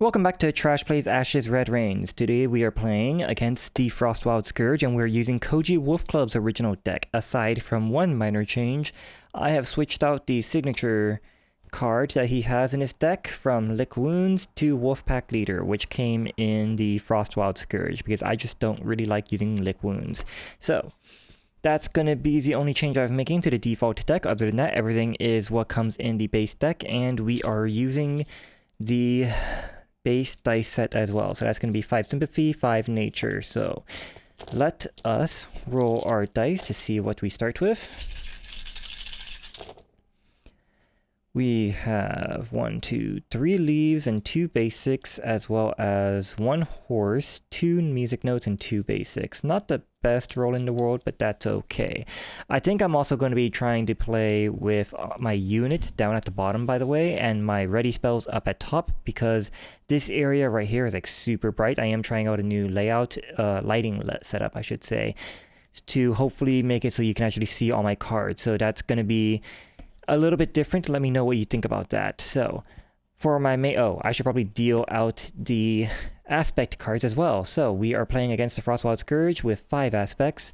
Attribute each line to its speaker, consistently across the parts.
Speaker 1: Welcome back to Trash Plays Ashes Red Rains. Today we are playing against the Frostwild Scourge and we're using Koji Wolf Club's original deck. Aside from one minor change, I have switched out the signature card that he has in his deck from Lick Wounds to Wolfpack Leader, which came in the Frostwild Scourge because I just don't really like using Lick Wounds. So that's going to be the only change I'm making to the default deck. Other than that, everything is what comes in the base deck, and we are using the base dice set as well. So that's going to be 5 Sympathy, 5 Nature. So let us roll our dice to see what we start with. We have 1, 2, 3 leaves and 2 basics, as well as 1 horse, 2 music notes, and 2 basics. Not the best roll in the world, but that's okay. I think I'm also going to be trying to play with my units down at the bottom, by the way, and my ready spells up at top, because this area right here is like super bright. I am trying out a new layout, lighting setup, I should say, to hopefully make it so you can actually see all my cards. So that's going to be a little bit different. Let me know what you think about that. So for my I should probably deal out the aspect cards as well. So we are playing against the Frostwild Scourge with 5 aspects.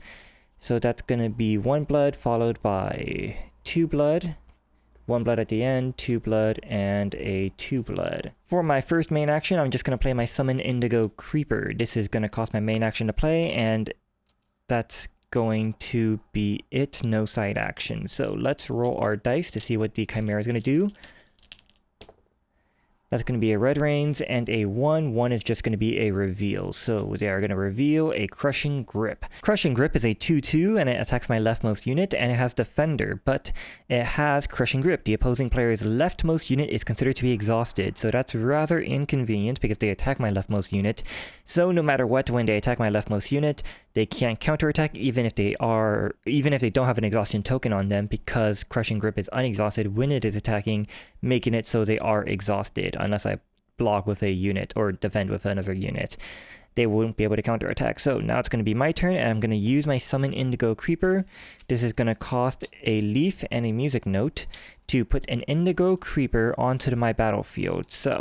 Speaker 1: So that's going to be 1 blood followed by 2 blood, 1 blood at the end, 2 blood, and a 2 blood. For my first main action, I'm just going to play my Summon Indigo Creeper. This is going to cost my main action to play, and that's going to be it. No side action. So let's roll our dice to see what the Chimera is going to do. That's going to be a Red Rains and a 1. 1 is just going to be a reveal. So they are going to reveal a Crushing Grip. Crushing Grip is a 2/2 and it attacks my leftmost unit, and it has Defender, but it has Crushing Grip. The opposing player's leftmost unit is considered to be exhausted, so that's rather inconvenient because they attack my leftmost unit. So no matter what, when they attack my leftmost unit, they can't counterattack even if they don't have an exhaustion token on them, because Crushing Grip is unexhausted when it is attacking, making it so they are exhausted unless I block with a unit or defend with another unit. They won't be able to counterattack. So now it's going to be my turn, and I'm going to use my Summon Indigo Creeper. This is going to cost a leaf and a music note to put an Indigo Creeper onto my battlefield. So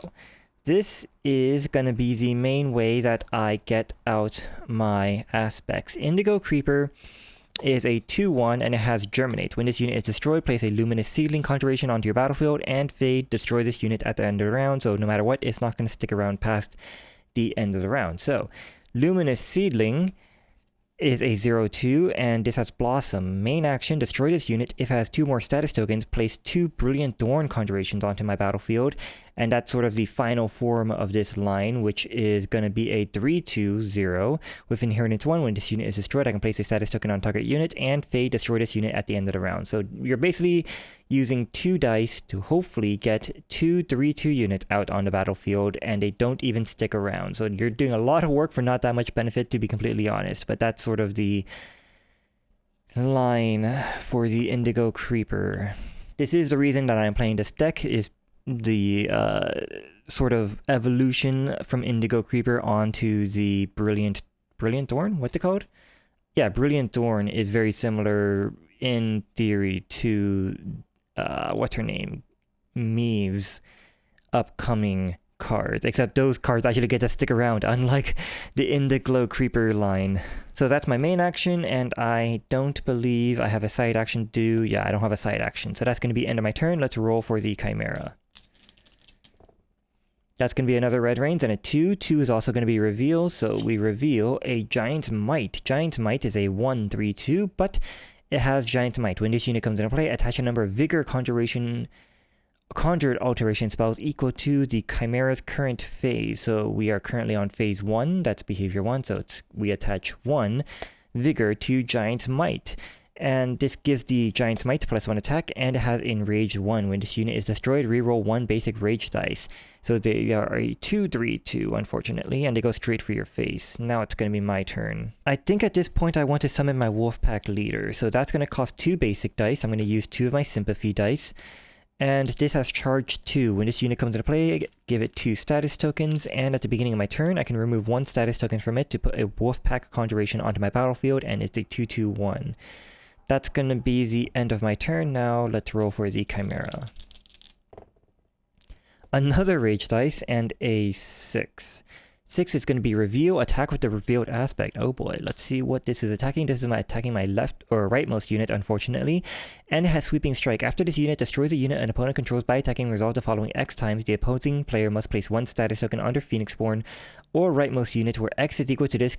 Speaker 1: this is going to be the main way that I get out my aspects. Indigo Creeper is a 2/1 and it has Germinate. When this unit is destroyed, place a Luminous Seedling Conjuration onto your battlefield and fade. Destroy this unit at the end of the round, so no matter what, it's not going to stick around past the end of the round. So Luminous Seedling is a 0/2 and this has Blossom. Main action, destroy this unit. If it has 2 more status tokens, place 2 Brilliant Thorn Conjurations onto my battlefield, and that's sort of the final form of this line, which is going to be a 3/2/0 with Inheritance 1. When this unit is destroyed, I can place a status token on target unit and fade destroy this unit at the end of the round. So you're basically using 2 dice to hopefully get 2 3/2 units out on the battlefield, and they don't even stick around. So you're doing a lot of work for not that much benefit, to be completely honest, but that's sort of the line for the Indigo Creeper. This is the reason that I'm playing this deck, is the sort of evolution from Indigo Creeper onto the Brilliant Thorn? What's it called? Yeah, Brilliant Thorn is very similar in theory to what's her name? Maeve's upcoming cards, except those cards actually get to stick around, unlike the Indigo Creeper line. So that's my main action, and I don't believe I have a side action due. Yeah, I don't have a side action. So that's going to be end of my turn. Let's roll for the Chimera. That's going to be another Red Rains and a 2. 2 is also going to be reveal, so we reveal a Giant Might. Giant Might is a 1/3/2, but it has Giant Might. When this unit comes into play, attach a number of Vigor Conjured Alteration spells equal to the Chimera's current phase. So we are currently on phase 1, that's behavior 1, so we attach 1 Vigor to Giant Might. And this gives the Giant Might +1 attack, and it has Enraged 1. When this unit is destroyed, reroll 1 basic rage dice. So they are a 2/3/2, unfortunately, and they go straight for your face. Now it's going to be my turn. I think at this point I want to summon my Wolfpack Leader. So that's going to cost 2 basic dice. I'm going to use 2 of my Sympathy dice. And this has Charge 2. When this unit comes into play, give it 2 status tokens, and at the beginning of my turn, I can remove 1 status token from it to put a Wolfpack Conjuration onto my battlefield, and it's a 2/2/1. That's going to be the end of my turn. Now let's roll for the Chimera. another rage dice, and a 6. 6 is going to be reveal, attack with the revealed aspect. Oh boy, let's see what this is attacking. This is attacking my left or rightmost unit, unfortunately. And it has sweeping strike. After this unit destroys a unit an opponent controls by attacking, resolve the following X times. The opposing player must place 1 status token under Phoenixborn or rightmost unit where X is equal to this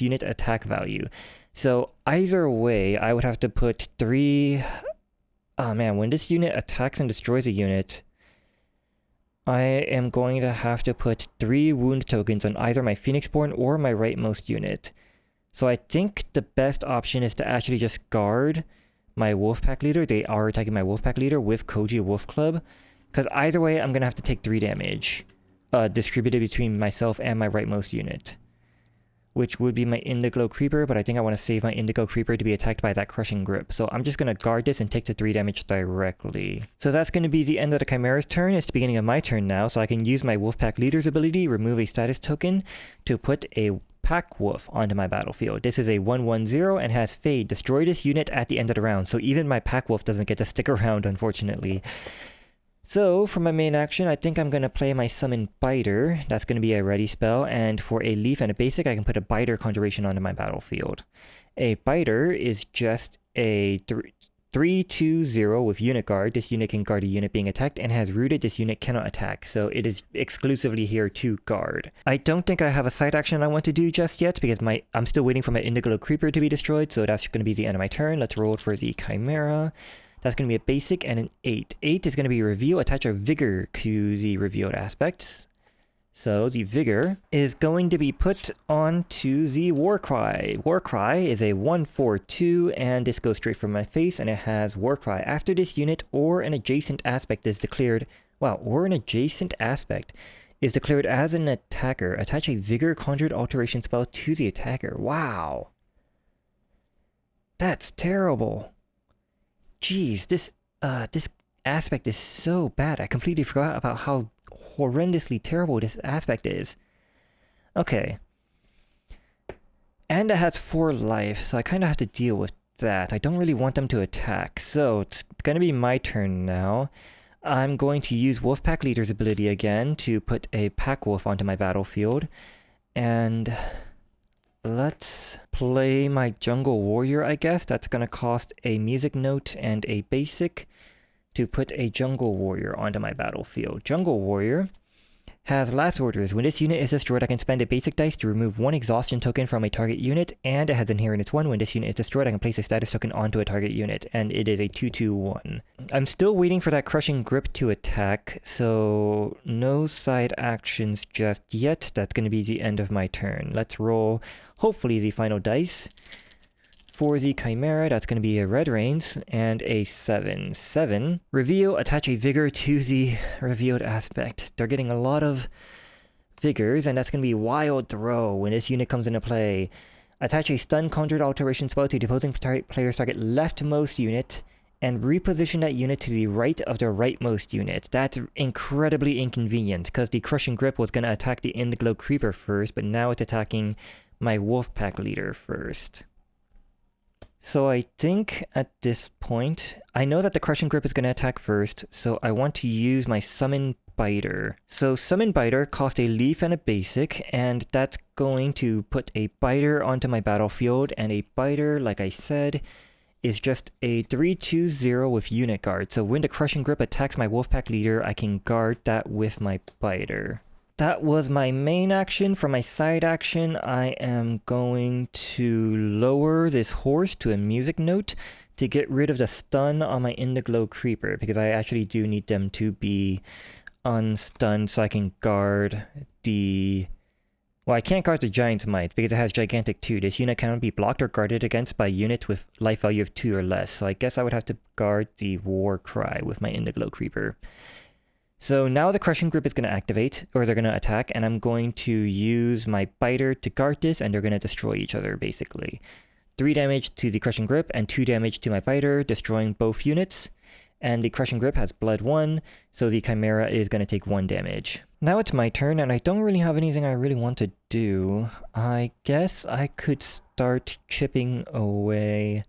Speaker 1: unit attack value. So either way, I would have to put 3... Oh man, when this unit attacks and destroys a unit, I am going to have to put 3 wound tokens on either my Phoenixborn or my rightmost unit. So I think the best option is to actually just guard my Wolfpack leader. They are attacking my Wolfpack leader with Koji Wolf Club. Because either way, I'm going to have to take 3 damage. Distributed between myself and my rightmost unit. Which would be my Indigo Creeper, but I think I want to save my Indigo Creeper to be attacked by that Crushing Grip. So I'm just going to guard this and take the 3 damage directly. So that's going to be the end of the Chimera's turn. It's the beginning of my turn now, so I can use my Wolfpack Leader's ability, remove a status token, to put a Pack Wolf onto my battlefield. This is a 1/1/0 and has Fade. Destroy this unit at the end of the round, so even my Pack Wolf doesn't get to stick around, unfortunately. So, for my main action, I think I'm going to play my Summon Biter. That's going to be a ready spell, and for a leaf and a basic, I can put a Biter Conjuration onto my battlefield. A Biter is just a 3/2/0 with unit guard. This unit can guard a unit being attacked, and has rooted. This unit cannot attack, so it is exclusively here to guard. I don't think I have a side action I want to do just yet, because I'm still waiting for my Indigo Creeper to be destroyed, so that's going to be the end of my turn. Let's roll for the Chimera. That's going to be a basic and an 8. 8 is going to be reveal, attach a vigor to the revealed aspects. So the vigor is going to be put onto the Warcry. Warcry is a 1/4/2, and this goes straight from my face, and it has Warcry. After this unit or an adjacent aspect is declared, or an adjacent aspect is declared as an attacker, attach a vigor conjured alteration spell to the attacker. Wow. That's terrible. Jeez, this aspect is so bad. I completely forgot about how horrendously terrible this aspect is. Okay. And it has 4 life, so I kind of have to deal with that. I don't really want them to attack, so it's going to be my turn now. I'm going to use Wolfpack Leader's ability again to put a Pack Wolf onto my battlefield. And let's play my Jungle Warrior, I guess. That's going to cost a music note and a basic to put a Jungle Warrior onto my battlefield. Jungle Warrior has last orders. When this unit is destroyed, I can spend a basic dice to remove 1 exhaustion token from a target unit, and it has Inheritance 1. When this unit is destroyed, I can place a status token onto a target unit, and it is a 2/2/1. I'm still waiting for that Crushing Grip to attack, so no side actions just yet. That's going to be the end of my turn. Let's roll, hopefully, the final dice. For the Chimera, that's going to be a Red Reins and a 7. 7. Reveal, attach a Vigor to the revealed aspect. They're getting a lot of Vigors, and that's going to be Wild Throw when this unit comes into play. Attach a Stun Conjured Alteration spell to the opposing player's target leftmost unit, and reposition that unit to the right of the rightmost unit. That's incredibly inconvenient, because the Crushing Grip was going to attack the Indigo Creeper first, but now it's attacking my Wolfpack leader first. So I think at this point, I know that the Crushing Grip is going to attack first, so I want to use my Summon Biter. So Summon Biter costs a leaf and a basic, and that's going to put a Biter onto my battlefield, and a Biter, like I said, is just a 3/2/0 with unit guard. So when the Crushing Grip attacks my Wolfpack leader, I can guard that with my Biter. That was my main action. For my side action, I am going to lower this horse to a music note to get rid of the stun on my Indigo Creeper, because I actually do need them to be unstunned so I can guard the... Well, I can't guard the Giant's Might because it has Gigantic 2. This unit cannot be blocked or guarded against by units with life value of 2 or less, so I guess I would have to guard the Warcry with my Indigo Creeper. So now the Crushing Grip is going to activate, or they're going to attack, and I'm going to use my Biter to guard this, and they're going to destroy each other, basically. 3 damage to the Crushing Grip, and 2 damage to my Biter, destroying both units. And the Crushing Grip has Blood 1, so the Chimera is going to take 1 damage. Now it's my turn, and I don't really have anything I really want to do. I guess I could start chipping away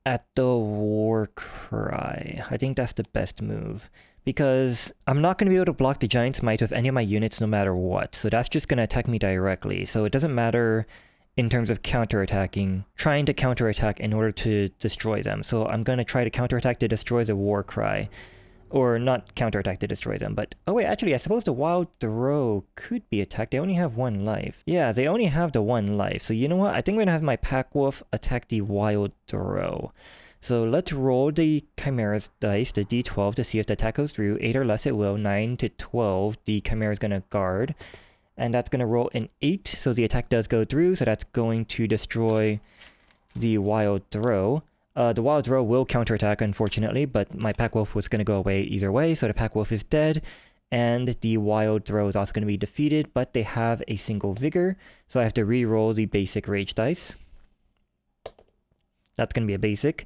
Speaker 1: at the Warcry. I think that's the best move. because I'm not going to be able to block the Giant's Might with any of my units no matter what. So that's just going to attack me directly. So it doesn't matter in terms of counterattacking, trying to counterattack in order to destroy them. So I'm going to try to counterattack to destroy the War Cry. Or not counterattack to destroy them, but... Oh wait, actually, I suppose the Wild Throw could be attacked. They only have 1 life. Yeah, they only have the 1 life. So you know what? I think we're gonna have my Pack Wolf attack the Wild Throw. So let's roll the Chimera's dice, the d12, to see if the attack goes through. 8 or less it will. 9 to 12, the Chimera's gonna guard. And that's gonna roll an 8, so the attack does go through, so that's going to destroy the Wild Throw. The Wild Throw will counterattack, unfortunately, but my Pack Wolf was going to go away either way, so the Pack Wolf is dead, and the Wild Throw is also going to be defeated, but they have a single Vigor, so I have to re-roll the basic Rage dice. That's going to be a basic.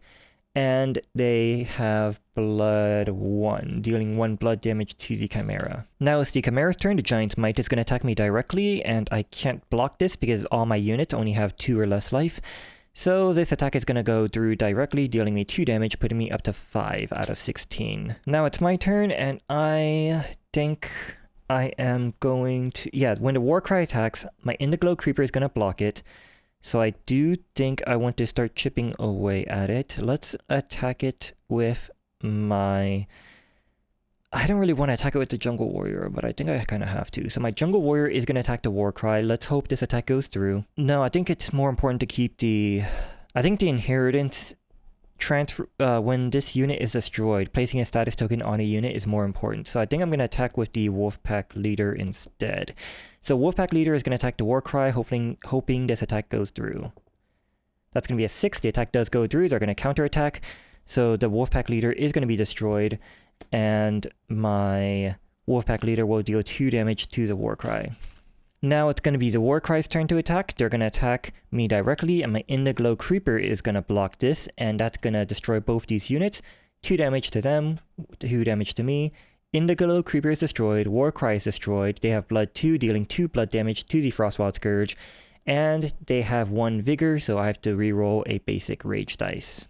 Speaker 1: And they have Blood 1, dealing 1 blood damage to the Chimera. Now it's the Chimera's turn. The Giant's Might is going to attack me directly, and I can't block this because all my units only have 2 or less life. So this attack is going to go through directly, dealing me 2 damage, putting me up to 5 out of 16. Now it's my turn, and I think I am going to... Yeah, when the Warcry attacks, my Indiglow Creeper is going to block it. So I do think I want to start chipping away at it. Let's attack it with my... I don't really want to attack it with the Jungle Warrior, but I think I kind of have to. So my Jungle Warrior is going to attack the Warcry. Let's hope this attack goes through. No, I think it's more important to keep the... I think the Inheritance transfer... when this unit is destroyed, placing a status token on a unit is more important. So I think I'm going to attack with the Wolfpack Leader instead. So Wolfpack Leader is going to attack the Warcry, hoping this attack goes through. That's going to be a 6. The attack does go through. They're going to counterattack. So the Wolfpack Leader is going to be destroyed. And my Wolfpack Leader will deal 2 damage to the Warcry. Now it's going to be the Warcry's turn to attack. They're going to attack me directly, and my Indiglow Creeper is going to block this, and that's going to destroy both these units. 2 damage to them, 2 damage to me. Indiglow Creeper is destroyed, Warcry is destroyed. They have Blood 2, dealing 2 blood damage to the Frostwild Scourge. And they have 1 Vigor, so I have to reroll a basic Rage dice.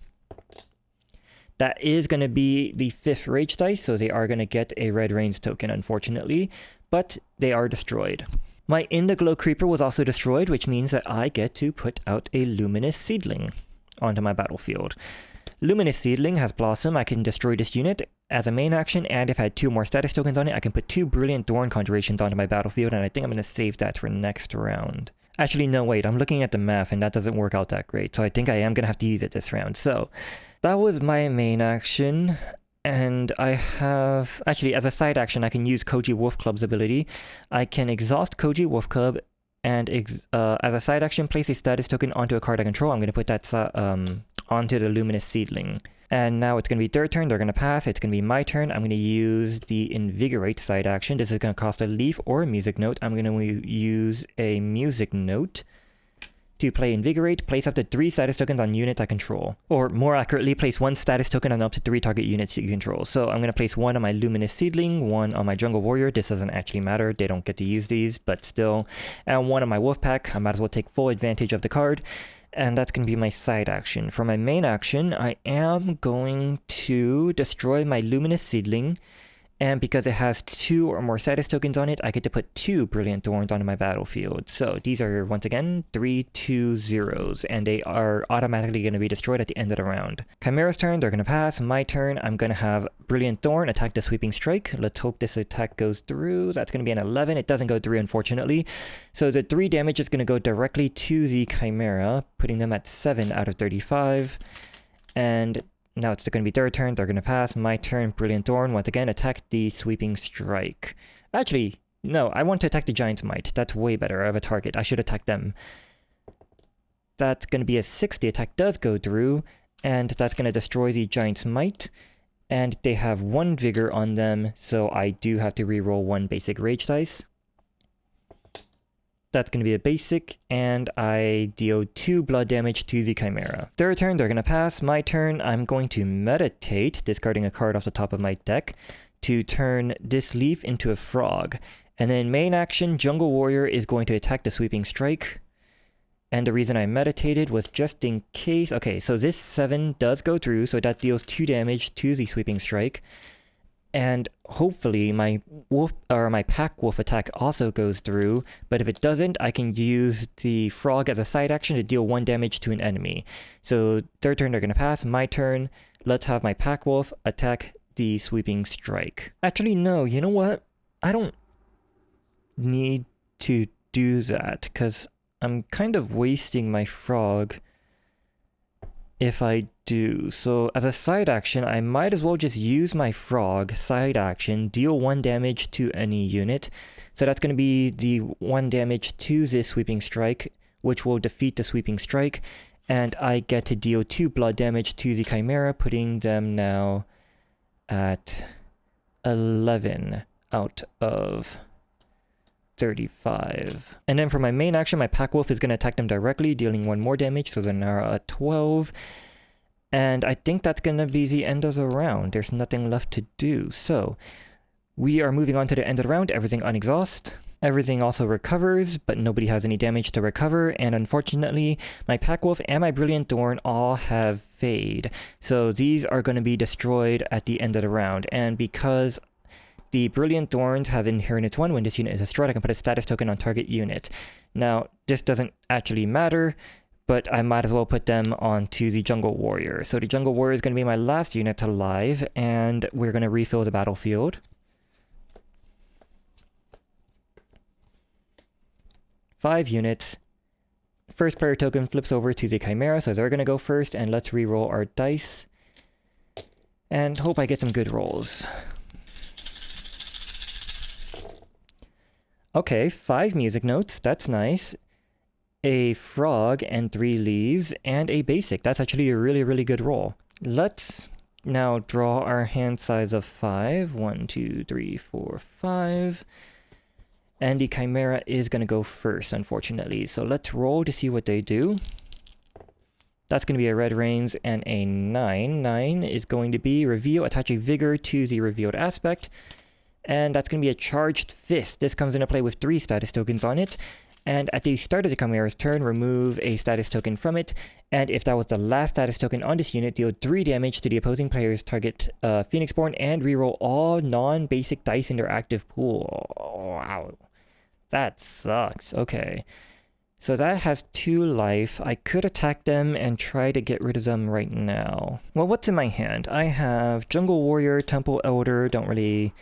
Speaker 1: That is going to be the 5th Rage dice, so they are going to get a Red Rains token, unfortunately, but they are destroyed. My Indiglow Creeper was also destroyed, which means that I get to put out a Luminous Seedling onto my battlefield. Luminous Seedling has Blossom. I can destroy this unit as a main action, and if I had 2 more status tokens on it, I can put 2 Brilliant Thorn Conjurations onto my battlefield, and I think I'm going to save that for next round. Actually, no, wait, I'm looking at the math, and that doesn't work out that great, so I think I am going to have to use it this round. So that was my main action, and I have... Actually, as a side action, I can use Koji Wolf Club's ability. I can exhaust Koji Wolf Club, and as a side action, place a status token onto a card I control. I'm going to put that onto the Luminous Seedling. And now it's going to be their turn. They're going to pass. It's going to be my turn. I'm going to use the Invigorate side action. This is going to cost a leaf or a music note. I'm going to use a music note to play Invigorate. Place up to 3 status tokens on units I control. Or more accurately, place 1 status token on up to 3 target units you control. So I'm going to place 1 on my Luminous Seedling, 1 on my Jungle Warrior. This doesn't actually matter. They don't get to use these, but still. And 1 on my Wolfpack. I might as well take full advantage of the card. And that's going to be my side action. For my main action, I am going to destroy my Luminous Seedling. And because it has 2 or more status tokens on it, I get to put 2 Brilliant Thorns onto my battlefield. So these are, once again, 3, 2, 0s, and they are automatically going to be destroyed at the end of the round. Chimera's turn, they're going to pass. My turn, I'm going to have Brilliant Thorn attack the Sweeping Strike. Let's hope this attack goes through. That's going to be an 11. It doesn't go through, unfortunately. So the 3 damage is going to go directly to the Chimera, putting them at 7 out of 35. And now it's going to be their turn. They're going to pass. My turn. Brilliant Thorn. Once again, attack the Sweeping Strike. Actually, no. I want to attack the Giant's Might. That's way better. I have a target. I should attack them. That's going to be a 6. The attack does go through. And that's going to destroy the Giant's Might. And they have 1 Vigor on them. So I do have to reroll 1 basic Rage dice. That's going to be a basic, and I deal 2 blood damage to the Chimera. Their turn, they're going to pass. My turn, I'm going to meditate, discarding a card off the top of my deck, to turn this leaf into a frog. And then main action, Jungle Warrior is going to attack the Sweeping Strike. And the reason I meditated was just in case... Okay, so this 7 does go through, so that deals 2 damage to the Sweeping Strike. and hopefully my wolf or my pack wolf attack also goes through, but if it doesn't, I can use the frog as a side action to deal 1 damage to an enemy. So their turn, they're gonna pass. My turn, let's have my pack wolf attack the sweeping strike. Actually, no, you know what? I don't need to do that, because I'm kind of wasting my frog if I do. So as a side action, I might as well just use my frog side action, deal 1 damage to any unit. So that's going to be the 1 damage to this sweeping strike, which will defeat the sweeping strike, and I get to deal 2 blood damage to the Chimera, putting them now at 11 out of 35. And then for my main action, my pack wolf is going to attack them directly, dealing 1 more damage, so they're now at 12. And I think that's going to be the end of the round. There's nothing left to do. So we are moving on to the end of the round. Everything unexhaust. Everything also recovers, but nobody has any damage to recover. And unfortunately, my pack wolf and my brilliant thorn all have fade. So these are going to be destroyed at the end of the round. And because the Brilliant Thorns have Inheritance 1. When this unit is destroyed, I can put a status token on target unit. Now, this doesn't actually matter, but I might as well put them onto the Jungle Warrior. So the Jungle Warrior is going to be my last unit alive, and we're going to refill the battlefield. 5 units. First player token flips over to the Chimera, so they're going to go first, and let's re-roll our dice. And hope I get some good rolls. Okay, 5 music notes, that's nice. A frog and 3 leaves, and a basic. That's actually a really, really good roll. Let's now draw our hand size of 5. 1, 2, 3, 4, 5. And the Chimera is going to go first, unfortunately. So let's roll to see what they do. That's going to be a red reins and a 9. 9 is going to be reveal, attach a vigor to the revealed aspect. And that's going to be a charged fist. This comes into play with 3 status tokens on it. And at the start of the Chimera's turn, remove a status token from it. And if that was the last status token on this unit, deal 3 damage to the opposing player's target Phoenixborn and reroll all non-basic dice in their active pool. Oh, wow. That sucks. Okay. So that has 2 life. I could attack them and try to get rid of them right now. Well, what's in my hand? I have Jungle Warrior, Temple Elder, don't really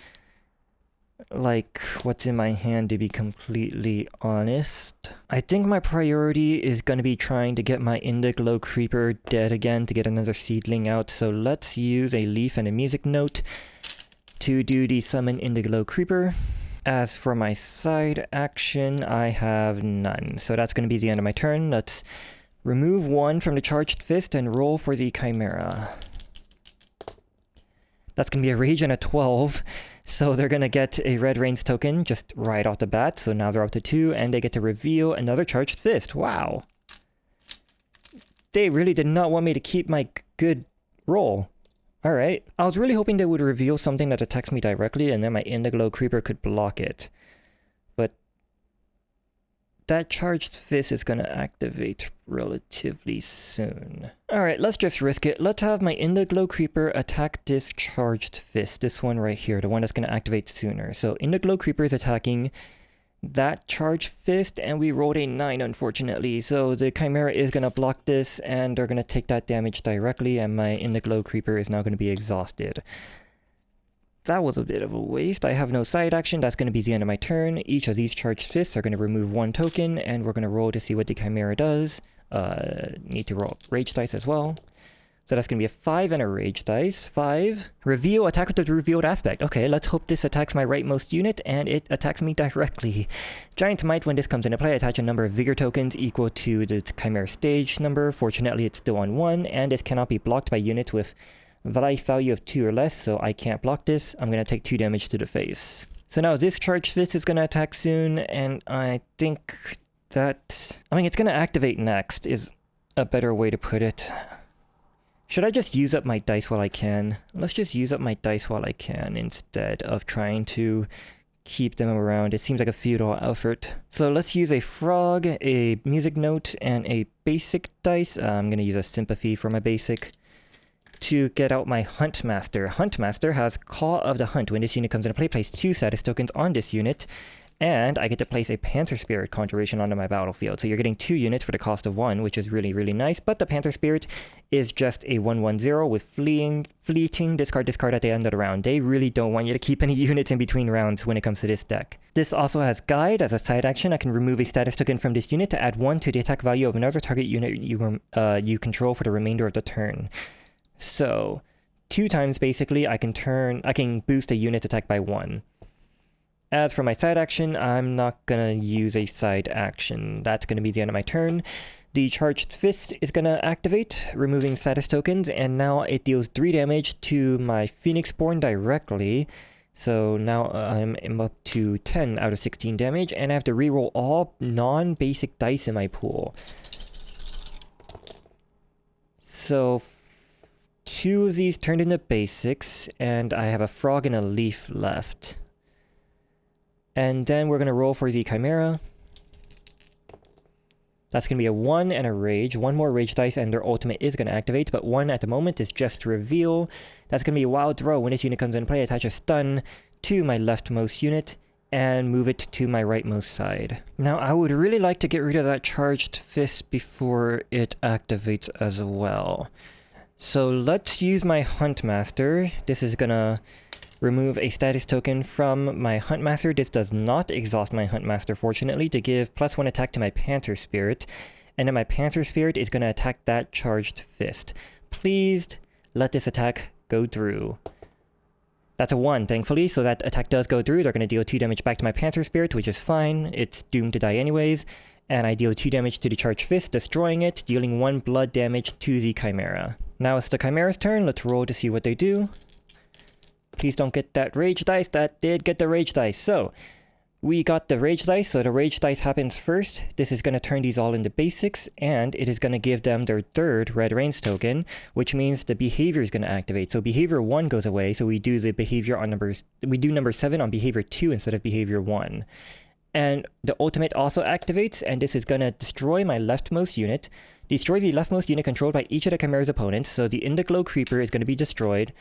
Speaker 1: like what's in my hand, to be completely honest. I think my priority is going to be trying to get my Indiglo Creeper dead again to get another seedling out, so let's use a leaf and a music note to do the summon Indiglo Creeper. As for my side action, I have none, so that's going to be the end of my turn. Let's remove 1 from the charged fist and roll for the Chimera. That's going to be a rage and a 12. So they're going to get a red reins token just right off the bat. So now they're up to 2, and they get to reveal another charged fist. Wow. They really did not want me to keep my good roll. Alright. I was really hoping they would reveal something that attacks me directly, and then my Indiglo Creeper could block it. But that charged fist is going to activate relatively soon. Alright, let's just risk it. Let's have my Indiglo Creeper attack this charged fist. This one right here, the one that's going to activate sooner. So Indiglo Creeper is attacking that charged fist, and we rolled a 9, unfortunately. So the Chimera is going to block this, and they're going to take that damage directly, and my Indiglo Creeper is now going to be exhausted. That was a bit of a waste. I have no side action. That's going to be the end of my turn. Each of these charged fists are going to remove 1 token, and we're going to roll to see what the Chimera does. Need to roll rage dice as well. So that's going to be a 5 and a rage dice. 5. Reveal, attack with the revealed aspect. Okay, let's hope this attacks my rightmost unit, and it attacks me directly. Giant Might, when this comes into play, attach a number of vigor tokens equal to the Chimera stage number. Fortunately, it's still on 1, and this cannot be blocked by units with life value of 2 or less, so I can't block this. I'm going to take 2 damage to the face. So now this charged fist is going to attack soon, and I think that... I mean, it's going to activate next, is a better way to put it. Should I just use up my dice while I can? Let's just use up my dice while I can instead of trying to keep them around. It seems like a futile effort. So let's use a frog, a music note, and a basic dice. I'm going to use a sympathy for my basic to get out my Huntmaster. Huntmaster has Call of the Hunt. When this unit comes into play, place 2 status tokens on this unit, and I get to place a Panther Spirit Conjuration onto my battlefield. So you're getting 2 units for the cost of 1, which is really, really nice. But the Panther Spirit is just a 1/1/0 with fleeting, discard at the end of the round. They really don't want you to keep any units in between rounds when it comes to this deck. This also has Guide. As a side action, I can remove a status token from this unit to add 1 to the attack value of another target unit you control for the remainder of the turn. So 2 times basically I can boost a unit's attack by 1. As for my side action, I'm not going to use a side action. That's going to be the end of my turn. The Charged Fist is going to activate, removing status tokens, and now it deals 3 damage to my Phoenixborn directly. So now I'm up to 10 out of 16 damage, and I have to reroll all non-basic dice in my pool. So 2 of these turned into basics, and I have a frog and a leaf left. And then we're going to roll for the Chimera. That's going to be a 1 and a Rage. 1 more Rage dice and their ultimate is going to activate, but 1 at the moment is just to reveal. That's going to be a Wild Throw. When this unit comes into play, attach a stun to my leftmost unit and move it to my rightmost side. Now, I would really like to get rid of that Charged Fist before it activates as well. So let's use my Huntmaster. This is going to remove a status token from my Huntmaster. This does not exhaust my Huntmaster, fortunately, to give +1 attack to my Panther Spirit. And then my Panther Spirit is going to attack that Charged Fist. Please let this attack go through. That's a 1, thankfully, so that attack does go through. They're going to deal 2 damage back to my Panther Spirit, which is fine. It's doomed to die anyways. And I deal 2 damage to the Charged Fist, destroying it, dealing 1 blood damage to the Chimera. Now it's the Chimera's turn. Let's roll to see what they do. Please don't get that Rage dice. That did get the Rage dice. So, we got the Rage dice, so the Rage dice happens first. This is going to turn these all into basics, and it is going to give them their 3rd Red Rains token, which means the behavior is going to activate. So behavior 1 goes away, so we do the behavior on number 7 on behavior 2 instead of behavior 1. And the ultimate also activates, and this is going to destroy my leftmost unit. Destroy the leftmost unit controlled by each of the Chimera's opponents, so the Indiglow Creeper is going to be destroyed.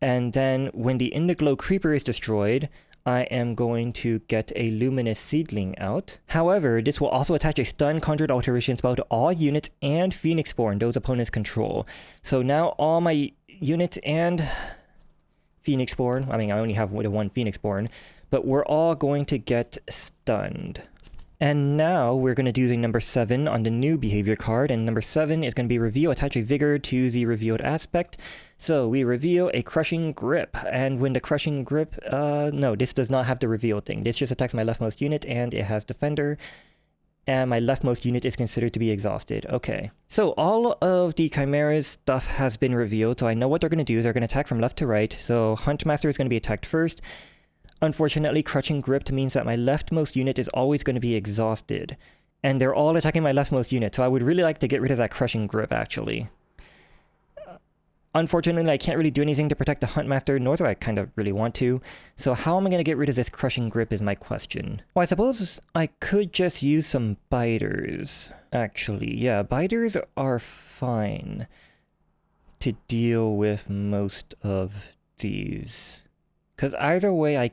Speaker 1: And then when the Indiglow Creeper is destroyed, I am going to get a Luminous Seedling out. However, this will also attach a Stun Conjured Alteration spell to all units and Phoenixborn those opponents control. So now all my units and Phoenixborn, I mean I only have 1 Phoenixborn, but we're all going to get stunned. And now we're going to do the number 7 on the new behavior card, and number 7 is going to be reveal, attach a vigor to the revealed aspect. So we reveal a Crushing Grip, and when the Crushing Grip, no, this does not have the reveal thing. This just attacks my leftmost unit, and it has Defender, and my leftmost unit is considered to be exhausted. Okay. So all of the Chimera's stuff has been revealed, so I know what they're going to do. They're going to attack from left to right, so Huntmaster is going to be attacked first. Unfortunately, Crushing Grip means that my leftmost unit is always going to be exhausted. And they're all attacking my leftmost unit, so I would really like to get rid of that Crushing Grip, actually. Unfortunately, I can't really do anything to protect the Huntmaster, nor do I kind of really want to. So how am I going to get rid of this Crushing Grip is my question. Well, I suppose I could just use some Biters. Actually, yeah, Biters are fine to deal with most of these. Because either way,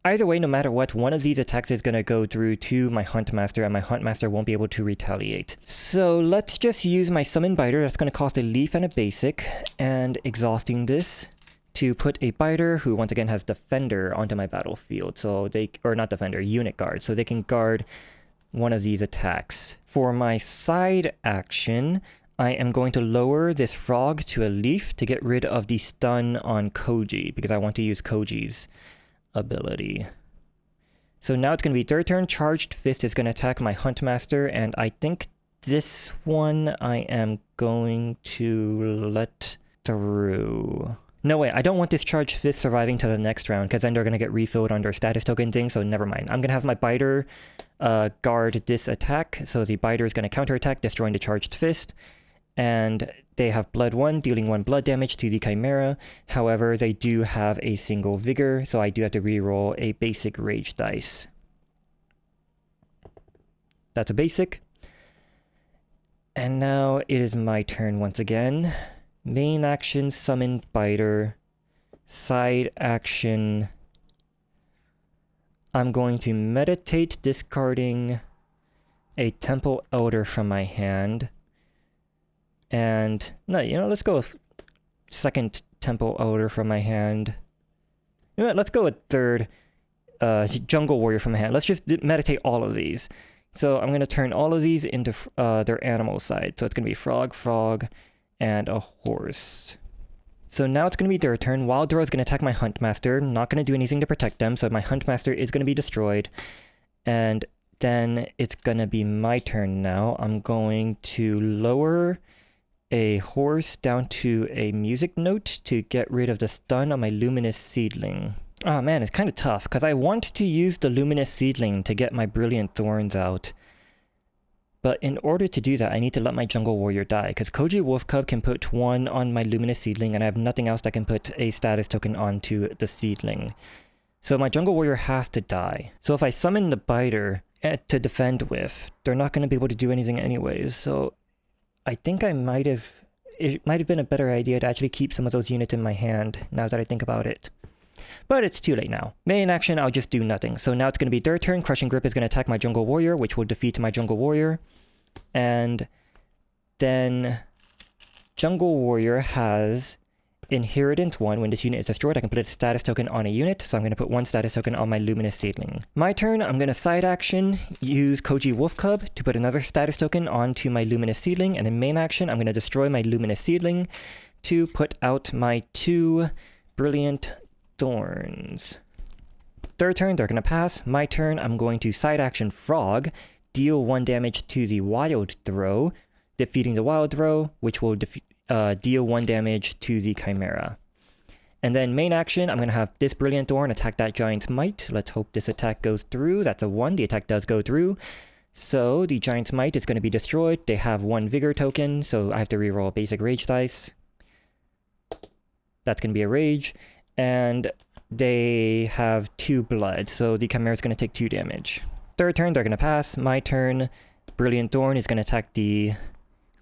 Speaker 1: Either way, no matter what, one of these attacks is going to go through to my Huntmaster, and my Huntmaster won't be able to retaliate. So let's just use my Summon Biter. That's going to cost a leaf and a basic, and exhausting this to put a Biter, who once again has Defender, onto my battlefield. So or not Defender, Unit Guard. So they can guard one of these attacks. For my side action, I am going to lower this frog to a leaf to get rid of the stun on Koji, because I want to use Koji's ability. So now it's going to be third turn. Charged Fist is going to attack my Huntmaster, and I think this one I am going to let through. No way, I don't want this Charged Fist surviving to the next round, because then they're going to get refilled under a status token thing, so never mind. I'm going to have my Biter guard this attack, so the Biter is going to counterattack, destroying the Charged Fist. And they have Blood 1, dealing 1 blood damage to the Chimera. However, they do have a single Vigor, so I do have to reroll a basic Rage dice. That's a basic. And now it is my turn once again. Main action, summon Biter. Side action, I'm going to meditate, discarding a Temple Elder from my hand. And, no, you know, let's go with second Temple Elder from my hand. You know what, let's go with third Jungle Warrior from my hand. Let's just meditate all of these. So I'm going to turn all of these into their animal side. So it's going to be frog, frog, and a horse. So now it's going to be their turn. Wild Throw is going to attack my Huntmaster. Not going to do anything to protect them, so my Huntmaster is going to be destroyed. And then it's going to be my turn now. I'm going to lower a horse down to a music note to get rid of the stun on my Luminous Seedling. Oh man, it's kind of tough, because I want to use the Luminous Seedling to get my Brilliant Thorns out. But in order to do that, I need to let my Jungle Warrior die, because Koji Wolf Cub can put 1 on my Luminous Seedling, and I have nothing else that can put a status token onto the Seedling. So my Jungle Warrior has to die. So if I summon the Biter to defend with, they're not going to be able to do anything anyways. So I think it might have been a better idea to actually keep some of those units in my hand, now that I think about it. But it's too late now. Main action, I'll just do nothing. So now it's going to be their turn. Crushing Grip is going to attack my Jungle Warrior, which will defeat my Jungle Warrior. And then Jungle Warrior has Inheritance 1. When this unit is destroyed, I can put a status token on a unit. So I'm going to put 1 status token on my Luminous Seedling. My turn, I'm going to side action, use Koji Wolf Cub to put another status token onto my Luminous Seedling. And in main action, I'm going to destroy my Luminous Seedling to put out my 2 Brilliant Thorns. Their turn, they're going to pass. My turn, I'm going to side action Frog, deal 1 damage to the Wild Throw, defeating the Wild Throw, which will deal 1 damage to the Chimera. And then main action, I'm going to have this Brilliant Thorn attack that Giant's Might. Let's hope this attack goes through. That's a 1. The attack does go through. So the Giant's Might is going to be destroyed. They have 1 Vigor token, so I have to reroll a basic Rage dice. That's going to be a Rage. And they have 2 blood, so the Chimera is going to take 2 damage. Third turn, they're going to pass. My turn, Brilliant Thorn is going to attack the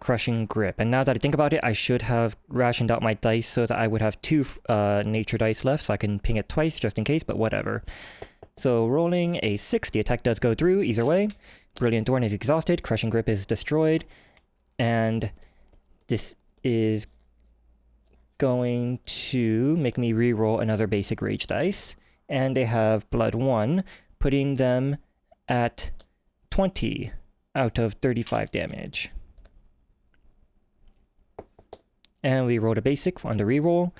Speaker 1: Crushing Grip. And now that I think about it, I should have rationed out my dice so that I would have 2 nature dice left, so I can ping it twice just in case, but whatever. So rolling a 6, the attack does go through either way. Brilliant Thorn is exhausted, Crushing Grip is destroyed, and this is going to make me reroll another basic Rage dice. And they have Blood 1, putting them at 20 out of 35 damage. And we rolled a basic on the reroll.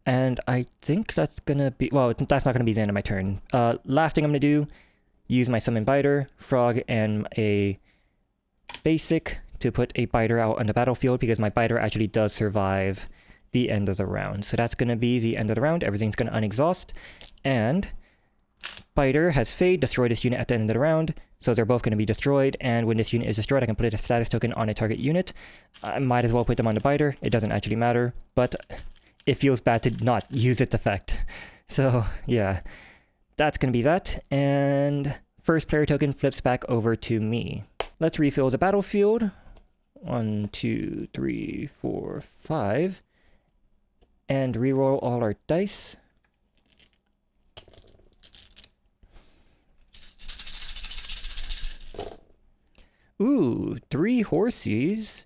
Speaker 1: And I think that's gonna be, well, that's not gonna be the end of my turn. Last thing I'm gonna do, use my Summon Biter, Frog, and a basic to put a Biter out on the battlefield, because my Biter actually does survive the end of the round. So that's going to be the end of the round. Everything's going to unexhaust. And Biter has Fade, destroy this unit at the end of the round. So they're both going to be destroyed. And when this unit is destroyed, I can put a status token on a target unit. I might as well put them on the Biter. It doesn't actually matter. But it feels bad to not use its effect. So yeah, that's going to be that. And first player token flips back over to me. Let's refill the battlefield. 1, 2, 3, 4, 5. And reroll all our dice. Ooh, 3 horses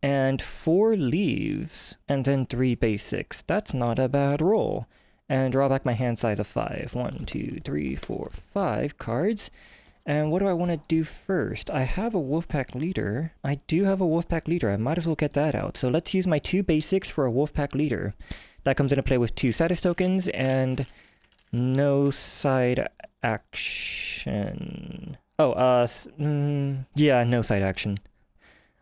Speaker 1: and 4 leaves, and then 3 basics. That's not a bad roll. And draw back my hand size of 5. 1, 2, 3, 4, 5 cards. And what do I want to do first? I have a Wolfpack Leader. I do have a Wolfpack Leader. I might as well get that out. So let's use my 2 basics for a Wolfpack Leader. That comes into play with 2 status tokens and no side action. Oh, yeah, no side action.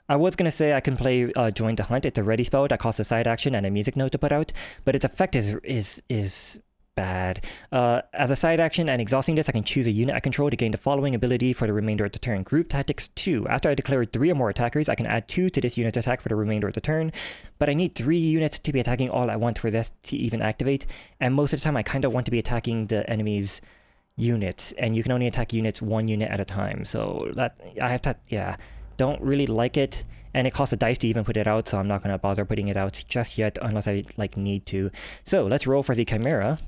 Speaker 1: I was going to say I can play Join the Hunt. It's a ready spell that costs a side action and a music note to put out, but its effect is bad. As a side action and exhausting this, I can choose a unit I control to gain the following ability for the remainder of the turn. Group Tactics 2. After I declare 3 or more attackers, I can add 2 to this unit's attack for the remainder of the turn, but I need 3 units to be attacking all at once for this to even activate, and most of the time I kind of want to be attacking the enemy's units, and you can only attack units 1 unit at a time, so that I have to, yeah, don't really like it. And it costs a dice to even put it out, so I'm not going to bother putting it out just yet unless I like need to. So let's roll for the Chimera.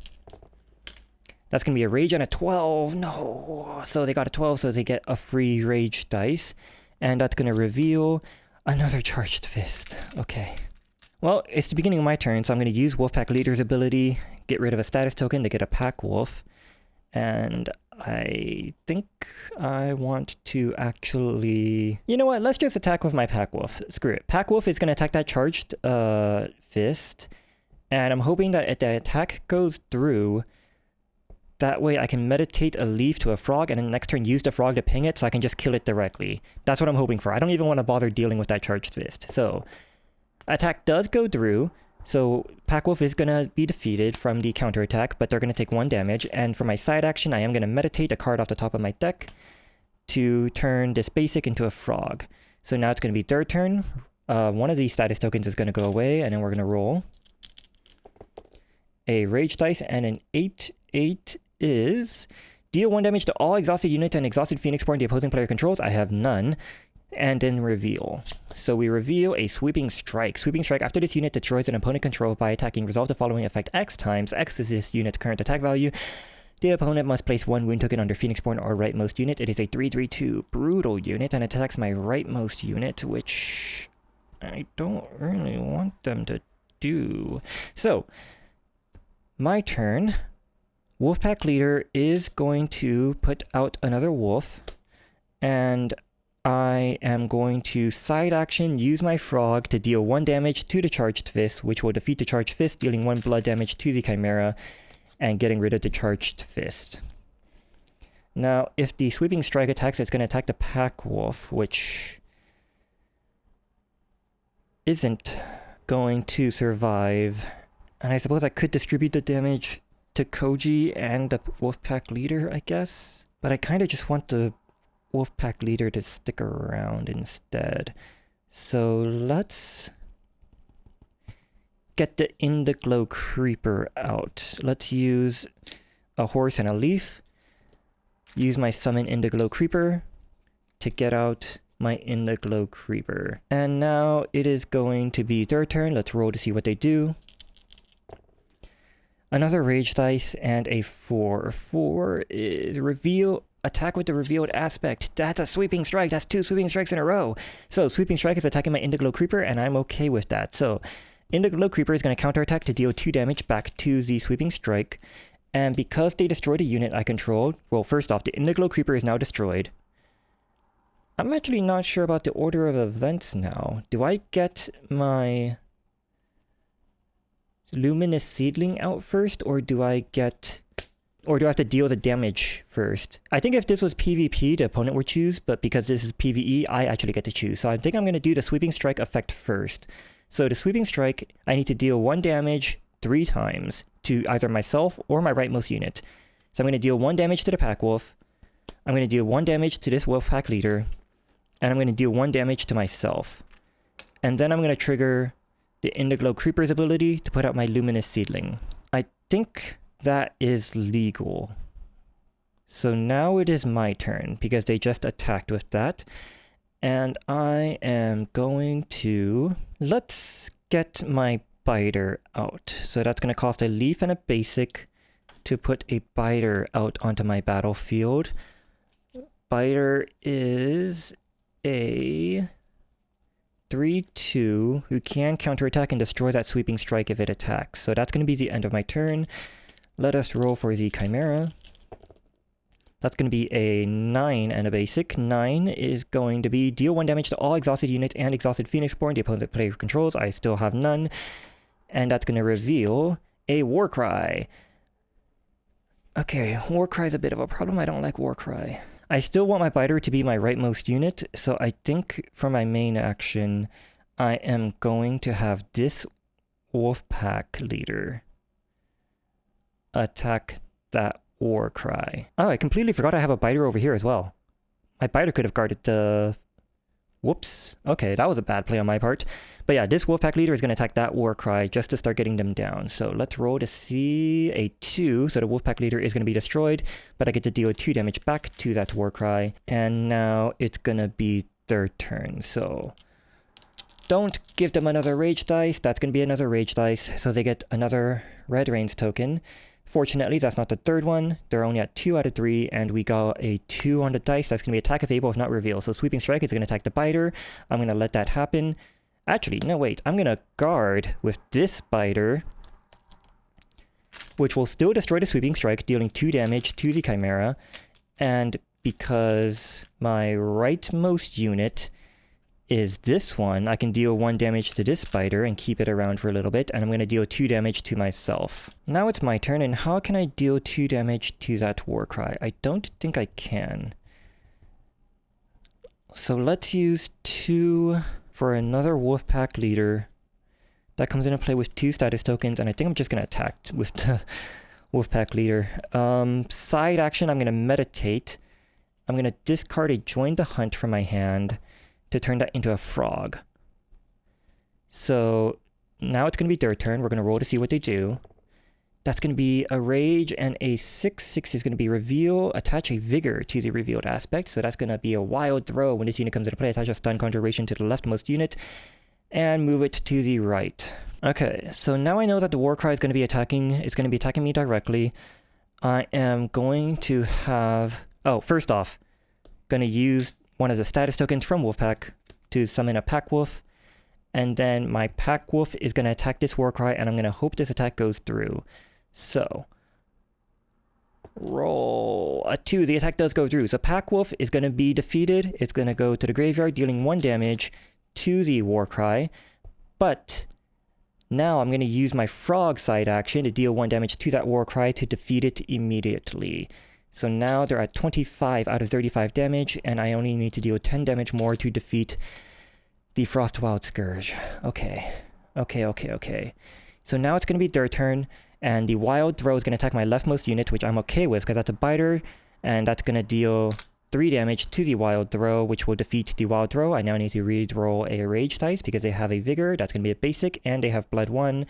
Speaker 1: That's going to be a rage and a 12. No. So they got a 12, so they get a free rage dice. And that's going to reveal another charged fist. Okay. Well, it's the beginning of my turn, so I'm going to use Wolfpack Leader's ability, get rid of a status token to get a Pack Wolf. And I think I want to actually... You know what? Let's just attack with my Pack Wolf. Screw it. Pack Wolf is going to attack that charged fist. And I'm hoping that if the attack goes through, that way I can meditate a leaf to a frog and then next turn use the frog to ping it so I can just kill it directly. That's what I'm hoping for. I don't even want to bother dealing with that charged fist. So, attack does go through. So Pack Wolf is going to be defeated from the counterattack, but they're going to take 1 damage. And for my side action, I am going to meditate a card off the top of my deck to turn this basic into a frog. So now it's going to be their turn. One of these status tokens is going to go away, and then we're going to roll a rage dice, and an 8/8 is deal 1 damage to all exhausted units and exhausted Phoenix Born the opposing player controls. I have none. And then reveal. So we reveal a Sweeping Strike. Sweeping Strike, after this unit destroys an opponent controlled by attacking, resolve the following effect X times. X is this unit's current attack value. The opponent must place 1 wound token under Phoenix Born or rightmost unit. It is a 3/3/2 brutal unit and attacks my rightmost unit, which I don't really want them to do. So, my turn. Wolfpack Leader is going to put out another wolf, and I am going to side action use my frog to deal 1 damage to the charged fist, which will defeat the charged fist, dealing 1 blood damage to the Chimera and getting rid of the charged fist. Now, if the Sweeping Strike attacks, it's going to attack the Pack Wolf, which isn't going to survive. And I suppose I could distribute the damage to Koji and the Wolfpack Leader, I guess. But I kind of just want the Wolfpack Leader to stick around instead. So let's get the Indiglow Creeper out. Let's use a horse and a leaf. Use my summon Indiglow Creeper to get out my Indiglow Creeper. And now it is going to be their turn. Let's roll to see what they do. Another rage dice and a 4. 4 is reveal. Attack with the revealed aspect. That's a Sweeping Strike. That's 2 Sweeping Strikes in a row. So Sweeping Strike is attacking my Indiglow Creeper, and I'm okay with that. So Indiglow Creeper is going to counterattack to deal 2 damage back to the Sweeping Strike. And because they destroyed a unit I controlled, well, first off, the Indiglow Creeper is now destroyed. I'm actually not sure about the order of events now. Do I get my Luminous Seedling out first, or do I get... Or do I have to deal the damage first? I think if this was PvP, the opponent would choose, but because this is PvE, I actually get to choose. So I think I'm going to do the Sweeping Strike effect first. So the Sweeping Strike, I need to deal 1 damage 3 times to either myself or my rightmost unit. So I'm going to deal 1 damage to the Pack Wolf. I'm going to deal 1 damage to this Wolfpack Leader. And I'm going to deal 1 damage to myself. And then I'm going to trigger the Indiglow Creeper's ability to put out my Luminous Seedling. I think that is legal. So now it is my turn, because they just attacked with that. And I am going to... Let's get my Biter out. So that's going to cost a leaf and a basic to put a Biter out onto my battlefield. Biter is a 3/2 who can counterattack and destroy that Sweeping Strike if it attacks. So that's going to be the end of my turn. Let us roll for the Chimera. That's going to be a 9 and a basic. 9 is going to be deal 1 damage to all exhausted units and exhausted Phoenix Born the opponent player controls. I still have none. And that's going to reveal a Warcry. Okay, Warcry is a bit of a problem. I don't like Warcry. I still want my Biter to be my rightmost unit, so I think for my main action, I am going to have this Wolfpack Leader attack that Warcry. Oh, I completely forgot I have a Biter over here as well. My Biter could have guarded the... Whoops. Okay, that was a bad play on my part. But yeah, this Wolfpack Leader is going to attack that Warcry just to start getting them down. So let's roll to see a 2. So the Wolfpack Leader is going to be destroyed, but I get to deal 2 damage back to that Warcry. And now it's going to be their turn. So Don't give them another rage dice. That's going to be another rage dice, so they get another red range token. Fortunately, that's not the third one. They're only at 2 out of 3, and we got a 2 on the dice. That's going to be attack if able, if not reveal. So Sweeping Strike is going to attack the biter. I'm going to let that happen. Actually, no, wait. I'm going to guard with this biter, which will still destroy the Sweeping Strike, dealing 2 damage to the Chimera. And because my rightmost unit is this one, I can deal 1 damage to this biter and keep it around for a little bit, and I'm going to deal 2 damage to myself. Now it's my turn, and how can I deal 2 damage to that Warcry? I don't think I can. So let's use 2 for another Wolfpack leader. That comes into play with 2 status tokens, and I think I'm just going to attack with the Wolfpack leader. Side action, I'm going to meditate. I'm going to discard a Join the Hunt from my hand to turn that into a frog. So now it's going to be their turn. We're going to roll to see what they do. That's going to be a rage, and a 6/6 is going to be reveal. Attach a vigor to the revealed aspect. So that's going to be a wild throw. When this unit comes into play, attach a stun conjuration to the leftmost unit and move it to the right. Okay, so now I know that the Warcry is going to be attacking. It's going to be attacking me directly. I am going to have... Oh, first off, going to use one of the status tokens from Wolfpack to summon a Pack Wolf, and then my Pack Wolf is going to attack this Warcry, and I'm going to hope this attack goes through. So, roll a 2. The attack does go through. So Pack Wolf is going to be defeated. It's going to go to the graveyard, dealing 1 damage to the Warcry, but now I'm going to use my Frog side action to deal 1 damage to that Warcry to defeat it immediately. So now they're at 25 out of 35 damage, and I only need to deal 10 damage more to defeat the Frostwild Scourge. Okay. So now it's going to be their turn, and the Wild Throw is going to attack my leftmost unit, which I'm okay with, because that's a biter, and that's going to deal 3 damage to the Wild Throw, which will defeat the Wild Throw. I now need to re-roll a Rage dice, because they have a Vigor. That's going to be a basic, and they have Blood 1.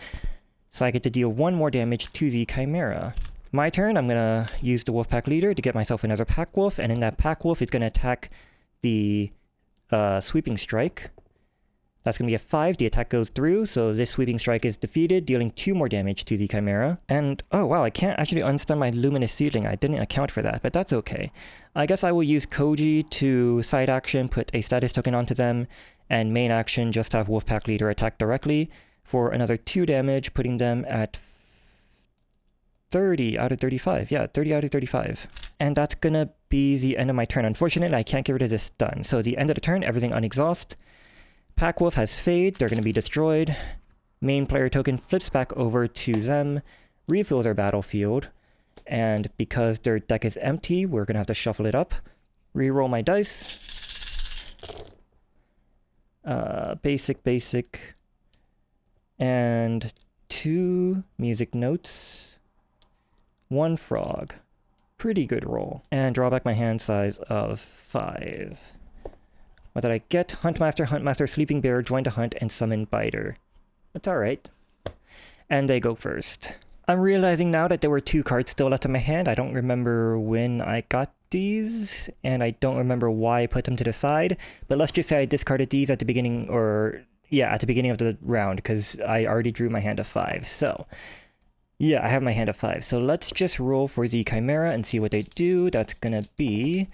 Speaker 1: So I get to deal 1 more damage to the Chimera. My turn, I'm going to use the Wolfpack leader to get myself another Pack Wolf, and in that Pack Wolf, it's going to attack the Sweeping Strike. That's going to be a 5. The attack goes through, so this Sweeping Strike is defeated, dealing 2 more damage to the Chimera. And, oh wow, I can't actually unstun my Luminous Seedling. I didn't account for that, but that's okay. I guess I will use Koji to side action, put a status token onto them, and main action, just have Wolfpack leader attack directly for another 2 damage, putting them at 30 out of 35. Yeah, 30 out of 35. And that's gonna be the end of my turn. Unfortunately, I can't get rid of this stun. So the end of the turn, everything unexhaust. Pack Wolf has Fade. They're gonna be destroyed. Main player token flips back over to them, refills their battlefield, and because their deck is empty, we're gonna have to shuffle it up. Reroll my dice. Basic. And 2 music notes. 1 frog. Pretty good roll. And draw back my hand size of 5. What did I get? Huntmaster, Sleeping Bear, Join the Hunt, and Summon Biter. That's alright. And they go first. I'm realizing now that there were 2 cards still left in my hand. I don't remember when I got these, and I don't remember why I put them to the side. But let's just say I discarded these at the beginning, at the beginning of the round, because I already drew my hand of 5. So... yeah, I have my hand of 5. So let's just roll for the Chimera and see what they do. That's going to be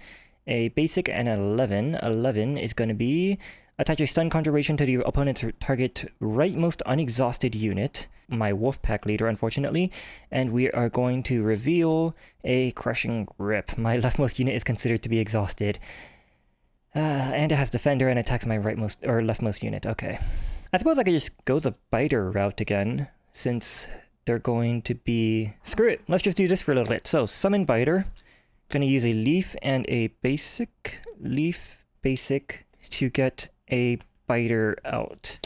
Speaker 1: a basic and 11. 11 is going to be attach a stun conjuration to the opponent's target rightmost unexhausted unit, my Wolfpack leader, unfortunately, and we are going to reveal a Crushing Grip. My leftmost unit is considered to be exhausted. And it has Defender and attacks my leftmost unit. Okay. I suppose I could just go the Biter route again, since... they're going to be... screw it, let's just do this for a little bit. So, Summon Biter. Gonna use a Leaf and a Basic. Leaf, Basic, to get a Biter out.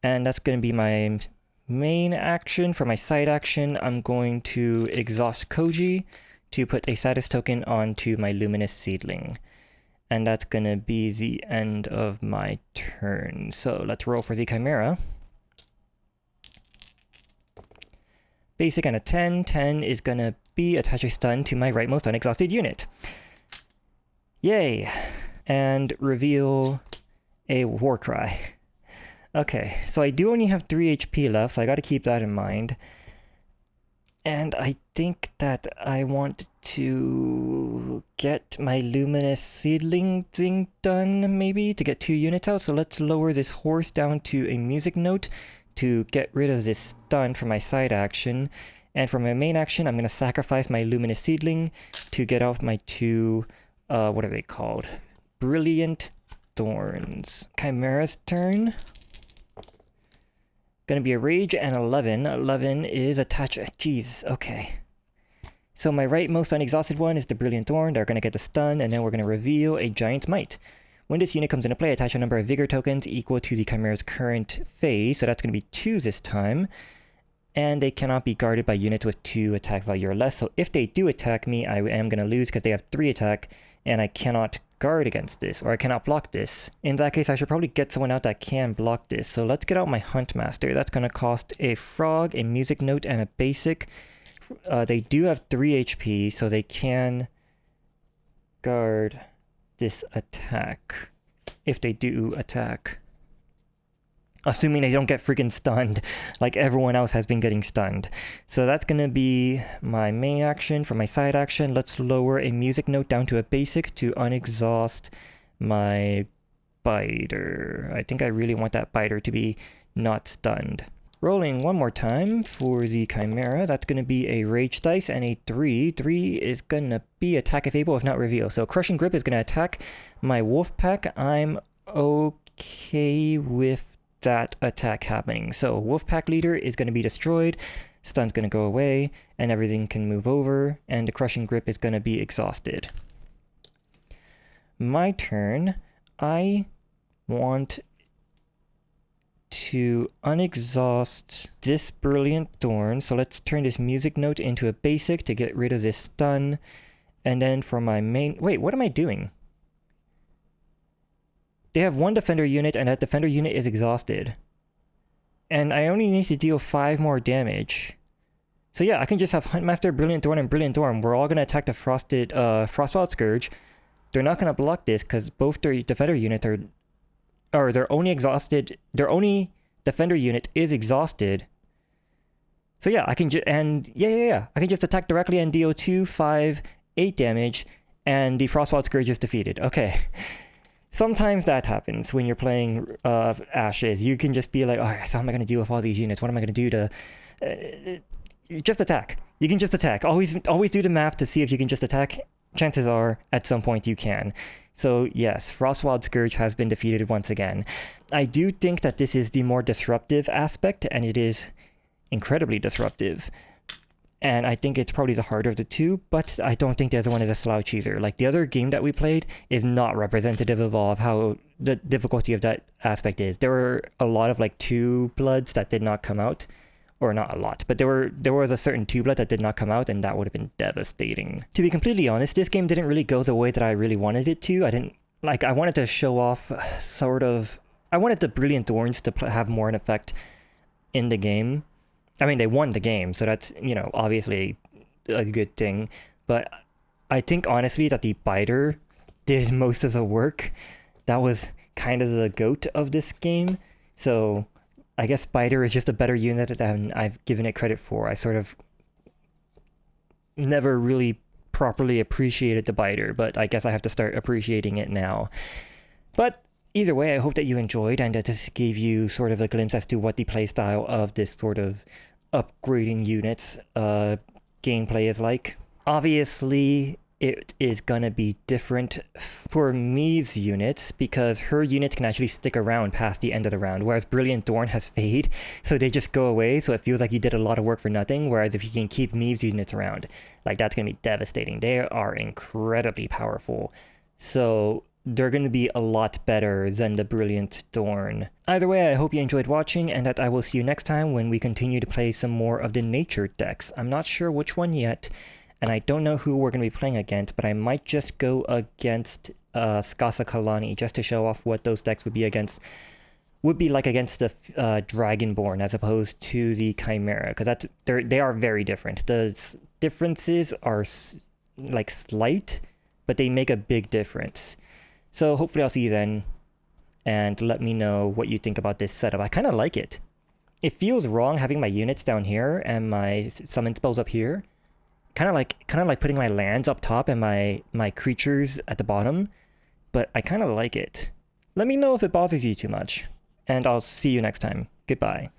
Speaker 1: And that's gonna be my main action. For my side action, I'm going to exhaust Koji to put a status token onto my Luminous Seedling. And that's gonna be the end of my turn. So, let's roll for the Chimera. Basic and a 10. 10 is going to be attach a stun to my rightmost unexhausted unit. Yay! And reveal a Warcry. Okay, so I do only have 3 HP left, so I gotta keep that in mind. And I think that I want to get my Luminous Seedling thing done, maybe, to get 2 units out. So let's lower this horse down to a music note to get rid of this stun for my side action. And for my main action, I'm going to sacrifice my Luminous Seedling to get off my 2, what are they called? Brilliant Thorns. Chimera's turn. Gonna be a Rage and 11. 11 is attach. Jeez, okay. So my rightmost unexhausted one is the Brilliant Thorn. They're gonna get the stun, and then we're gonna reveal a Giant's Might. When this unit comes into play, attach a number of Vigor tokens equal to the Chimera's current phase. So that's gonna be 2 this time. And they cannot be guarded by units with 2 attack value or less. So if they do attack me, I am gonna lose because they have 3 attack, and I cannot guard against this, or I cannot block this. In that case, I should probably get someone out that can block this. So let's get out my Huntmaster. That's going to cost a frog, a music note, and a basic. They do have 3 HP, so they can guard this attack if they do attack. Assuming they don't get freaking stunned, like everyone else has been getting stunned. So that's going to be my main action. For my side action, let's lower a music note down to a basic to unexhaust my biter. I think I really want that biter to be not stunned. Rolling one more time for the Chimera. That's going to be a Rage dice and a 3. 3 is going to be attack if able, if not reveal. So Crushing Grip is going to attack my wolf pack. I'm okay with that attack happening. So Wolfpack leader is going to be destroyed, stun's going to go away, and everything can move over, and the Crushing Grip is going to be exhausted. My turn. I want to unexhaust this Brilliant Thorn, so let's turn this music note into a basic to get rid of this stun, and then for my main... Wait, what am I doing? They have 1 defender unit, and that defender unit is exhausted. And I only need to deal 5 more damage. So yeah, I can just have Huntmaster, Brilliant Thorn, and Brilliant Thorn. We're all going to attack the Frostwild Scourge. They're not going to block this, because both their defender units are... Or they're only exhausted... Their only defender unit is exhausted. So yeah, I can just... And yeah. I can just attack directly and deal 2, 5, 8 damage, and the Frostwild Scourge is defeated. Okay. Sometimes that happens when you're playing Ashes. You can just be like, alright, so how am I going to deal with all these units? What am I going to do to... just attack. You can just attack. Always do the math to see if you can just attack. Chances are, at some point you can. So yes, Frostwild Scourge has been defeated once again. I do think that this is the more disruptive aspect, and it is incredibly disruptive. And I think it's probably the harder of the two, but I don't think the other one is a slouch either. Like, the other game that we played is not representative of how the difficulty of that aspect is. There were a lot of, like, 2 bloods that did not come out. Or not a lot, but there was a certain 2 blood that did not come out, and that would have been devastating. To be completely honest, this game didn't really go the way that I really wanted it to. I wanted to show off I wanted the Brilliant Thorns to have more an effect in the game. I mean, they won the game, so that's, obviously a good thing. But I think, honestly, that the biter did most of the work. That was kind of the GOAT of this game. So I guess biter is just a better unit than I've given it credit for. I sort of never really properly appreciated the biter, but I guess I have to start appreciating it now. But either way, I hope that you enjoyed, and that this gave you sort of a glimpse as to what the playstyle of this sort of upgrading units gameplay is like. Obviously, it is gonna be different for Mi's units, because her unit can actually stick around past the end of the round, whereas Brilliant Thorn has fade, so they just go away, so it feels like you did a lot of work for nothing. Whereas if you can keep Mi's units around, like, that's gonna be devastating. They are incredibly powerful, so they're going to be a lot better than the Brilliant Thorn. Either way, I hope you enjoyed watching, and that I will see you next time when we continue to play some more of the nature decks. I'm not sure which one yet, and I don't know who we're going to be playing against, but I might just go against Skasa Kalani, just to show off what those decks would be against the Dragonborn as opposed to the Chimera, because they are very different. The differences are like slight, but they make a big difference. So hopefully I'll see you then, and let me know what you think about this setup. I kind of like it. It feels wrong having my units down here and my summon spells up here. Kind of like putting my lands up top and my creatures at the bottom, but I kind of like it. Let me know if it bothers you too much, and I'll see you next time. Goodbye.